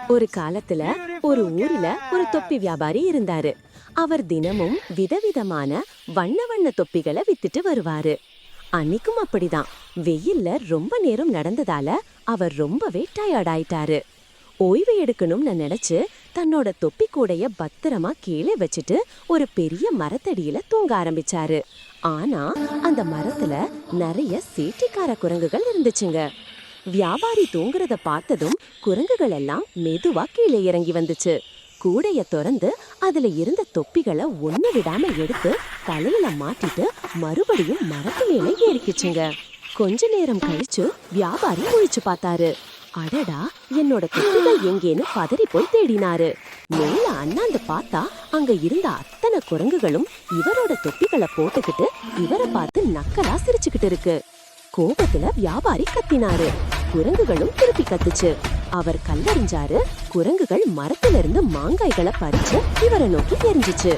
ஒரு காலத்துல ஒரு ஊர்ல ஒரு தொப்பி வியாபாரி இருந்தாரு. அவர் தினமும் விதவிதமான வண்ண வண்ண தொப்பிகளை வித்துட்டு வருவாரு. அன்னைக்கும் அப்படிதான். வெயில்ல ரொம்ப நேரம் நடந்ததால அவர் ரொம்பவே டயர்ட் ஆயிட்டாரு. ஓய்வு எடுக்கணும்னு நினைச்சு தன்னோட தொப்பி கூடைய பத்திரமா கீழே வச்சுட்டு ஒரு பெரிய மரத்தடியில தூங்க ஆரம்பிச்சாரு. ஆனா அந்த மரத்துல நிறைய சேட்டிக்கார குரங்குகள் இருந்துச்சுங்க. வியாபாரி தூங்குறத பார்த்ததும் குரங்குகள் எல்லாம் மெதுவா கீழே இறங்கி வந்துச்சு. கூடைய திறந்து அதுல இருந்த தொப்பிகளை ஒண்ணு விடாம எடுத்து தலையில மாட்டிட்டு மறுபடியும் மரத்து மேல ஏறிக்கிச்சுங்க. கொஞ்ச நேரம் கழிச்சு வியாபாரி முழிச்சு பார்த்தாரு. அடடா, என்னோட தொப்பிகள் எங்கேன்னு பதறி போய் தேடினாரு. மேல அண்ணாந்து பார்த்தா அங்க இருந்த அத்தனை குரங்குகளும் இவரோட தொப்பிகளை போட்டுக்கிட்டு இவரை பார்த்து நக்கலா சிரிச்சுக்கிட்டு இருக்கு. கோபத்துல வியாபாரி கத்தினாரு. குரங்குகளும் திருப்பி கத்துச்சு. அவர் கல்லறிஞ்சாரு. குரங்குகள் மரத்துல இருந்து மாங்காய்களை பறிச்சு இவரை நோக்கி எரிஞ்சிச்சு.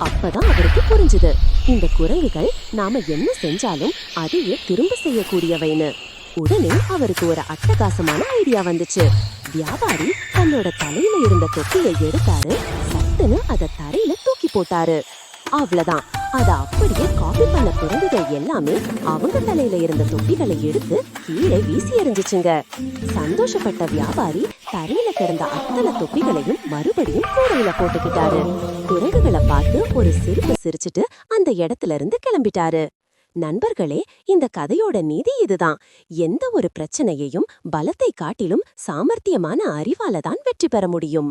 அப்பதான் அவருக்கு புரிஞ்சுது, இந்த குரங்குகள் நாம என்ன செஞ்சாலும் அதையே திரும்ப செய்யக்கூடியவைன்னு. உடனே அவருக்கு ஒரு அட்டகாசமான ஐடியா வந்துச்சு. வியாபாரி தன்னோட தலையில இருந்த தொப்பியை எடுத்தாரு. சட்டுன்னு அதை தரையில தூக்கி போட்டாரு. அவ்வளவுதான். அத அப்படியே காப்பி பண்ண குரங்குகள் எல்லாமே அவங்க தலையில இருந்த தொப்பிகளை எடுத்து கீழே வீசி எறிஞ்சிச்சுங்க. சந்தோஷப்பட்ட வியாபாரி தரையில கிடந்த அத்தனை தொப்பிகளையும் மறுபடியும் கூடையில போட்டுக்கிட்டாரு. குரங்குகளை பார்த்து ஒரு சிரிப்பு சிரிச்சுட்டு அந்த இடத்துல இருந்து கிளம்பிட்டாரு. நண்பர்களே, இந்த கதையோட நீதி இதுதான். எந்த ஒரு பிரச்சனையையும் பலத்தை காட்டிலும் சாமர்த்தியமான அறிவால தான் வெற்றி பெற முடியும்.